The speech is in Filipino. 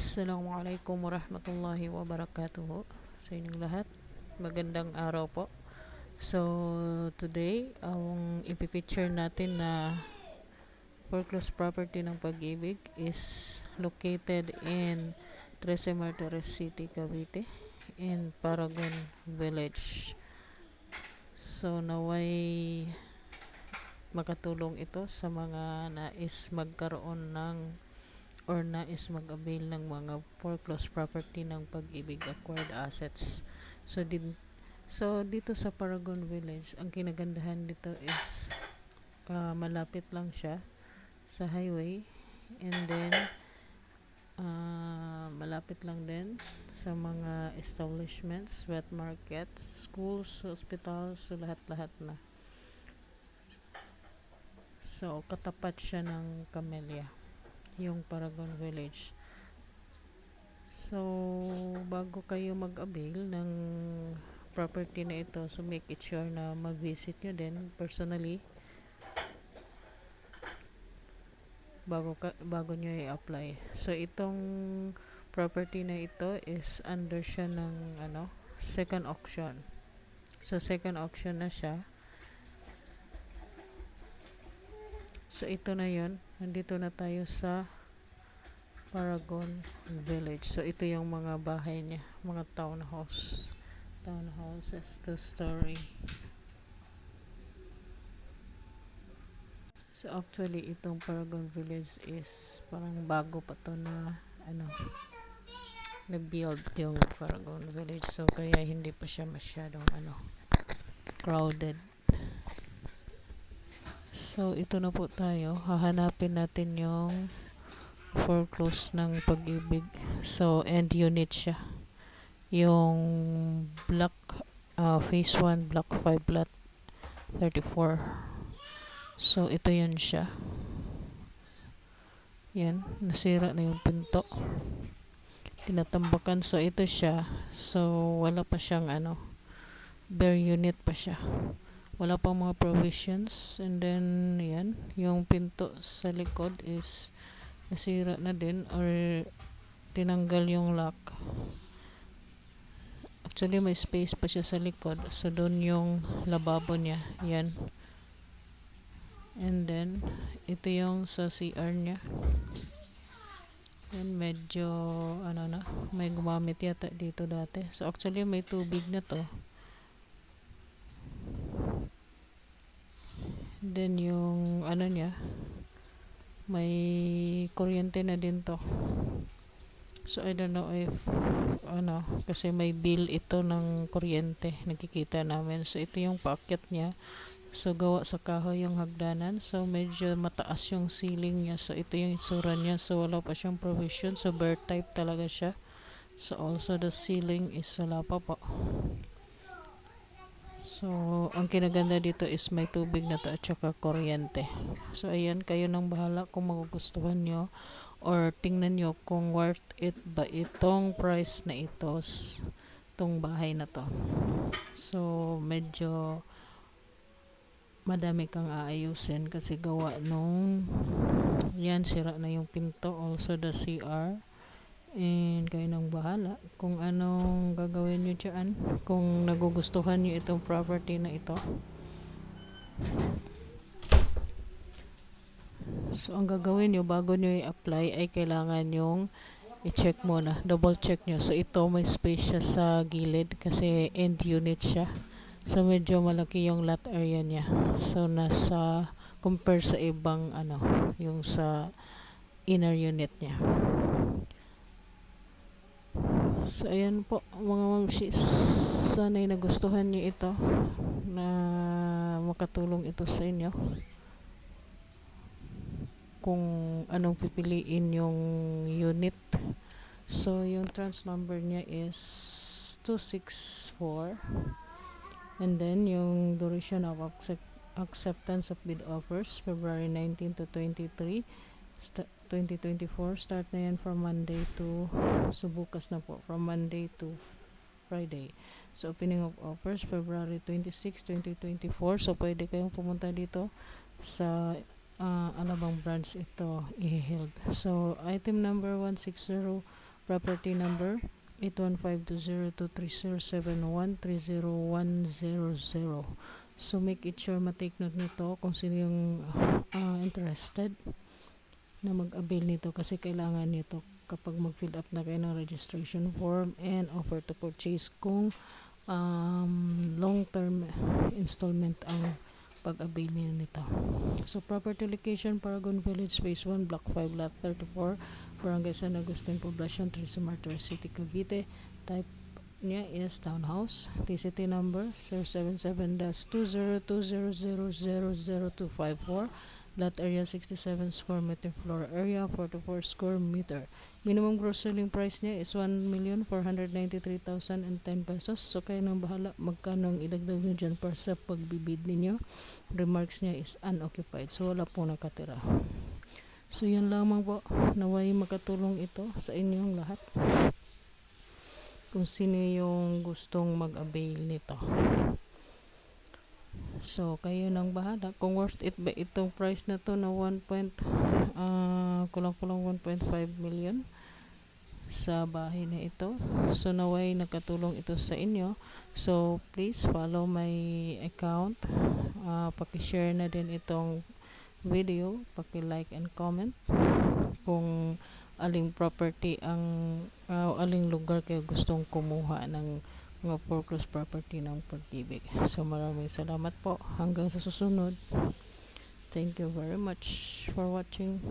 Assalamualaikum warahmatullahi wabarakatuh sa inyong lahat. Magandang araw po. So, today, ang ipipicture natin na foreclosed property ng Pag-ibig is located in Trece Martires City, Cavite in Paragon Village. So, naway makatulong ito sa mga nais magkaroon ng or nais mag-avail ng mga foreclosed property ng Pag-ibig acquired assets. So dito sa Paragon Village, ang kinagandahan dito is malapit lang siya sa highway, and then malapit lang din sa mga establishments, wet markets, schools, hospitals, so lahat-lahat na. So katapat siya ng Camellia, yung Paragon Village. So, bago kayo mag-avail ng property na ito, so make it sure na mag-visit nyo din personally bago nyo i-apply. So, itong property na ito is under siya ng second auction. So, second auction na siya. So, ito na yun. Nandito na tayo sa Paragon Village. So, ito yung mga bahay niya. Mga townhouses, 2-story. So, actually, itong Paragon Village is parang bago pa to na na-build yung Paragon Village. So, kaya hindi pa siya masyadong crowded. So, ito na po tayo. Hahanapin natin yung foreclose ng Pag-ibig. So, end unit siya. Yung block, phase 1, block 5, lot 34. So, ito yun siya. Yan, nasira na yung pinto. Tinatambakan. So, ito siya. So, wala pa siyang bare unit pa siya. Wala pang mga provisions. And then, yan, yung pinto sa likod is nasira na din or tinanggal yung lock. Actually, may space pa siya sa likod. So, doon yung lababo niya. Yan. And then, ito yung sa CR niya. Yan, medyo, may gumamit yata dito dati. So, actually, may tubig na to. Then, yung, niya, may kuryente na din to. So, I don't know if, kasi may bill ito ng kuryente. Nakikita namin. So, ito yung paakyat niya. So, gawa sa kahoy yung hagdanan. So, medyo mataas yung ceiling niya. So, ito yung itsura niya. So, wala pa siyang provision. So, bare type talaga siya. So, also the ceiling is wala pa po. So, ang kinaganda dito is may tubig na to at saka kuryente. So, ayan, kayo nang bahala kung magugustuhan nyo or tingnan nyo kung worth it ba itong price na ito, itong bahay na to. So, medyo madami kang aayusin kasi gawa nung yan, sira na yung pinto, also the CR. And kayo nang bahala kung anong gagawin nyo dyan, kung nagugustuhan nyo itong property na ito. So, ang gagawin nyo bago nyo i-apply ay kailangan yung i-check muna, double check nyo. So, ito may space siya sa gilid kasi end unit siya. So, medyo malaki yung lot area niya. So, nasa, compare sa ibang, yung sa inner unit niya. So, ayan po, mga mamshis. Sana'y nagustuhan nyo ito na makatulong ito sa inyo. Kung anong pipiliin yung unit. So, yung trans number niya is 264. And then, yung duration of acceptance of bid offers, February 19 to 23, 2024. Start na yan from Monday to, so bukas na po, from Monday to Friday. So, opening of offers, February 26, 2024. So, pwede kayong pumunta dito sa Alabang branch ito i-held. So, item number 160 Property number 81520230713010. So make it sure matake note nito kung sino yung interested na mag-avail nito, kasi kailangan nito kapag mag-fill up na kayo ng registration form and offer to purchase kung long-term installment ang pag-avail nito. So property location Paragon Village Phase 1 Block 5 Lot 34, Barangay San Agustin, Poblacion Trizumartor City, Cavite. Type niya is townhouse. TCT number 077-20200000254. Lot area 67 square meter, floor area 44 square meter. Minimum gross selling price niya is 1,493,010 pesos. So kayo nang bahala magkano ang ilagdag nyo dyan para sa pagbibid ninyo. Remarks niya is unoccupied. So wala po nakatira. So yan lamang po. Naway makatulong ito sa inyong lahat. Kung sino yung gustong mag-avail nito. So kayo nang bahala kung worth it ba itong price na to na kulang-kulang 1.5 million sa bahay na ito. So naway nakatulong ito sa inyo. So please follow my account. Paki-share na din itong video, paki-like and comment kung aling property aling lugar kayo gustong kumuha ng mga foreclosed property ng Pag-ibig. So maraming salamat po. Hanggang sa susunod. Thank you very much for watching.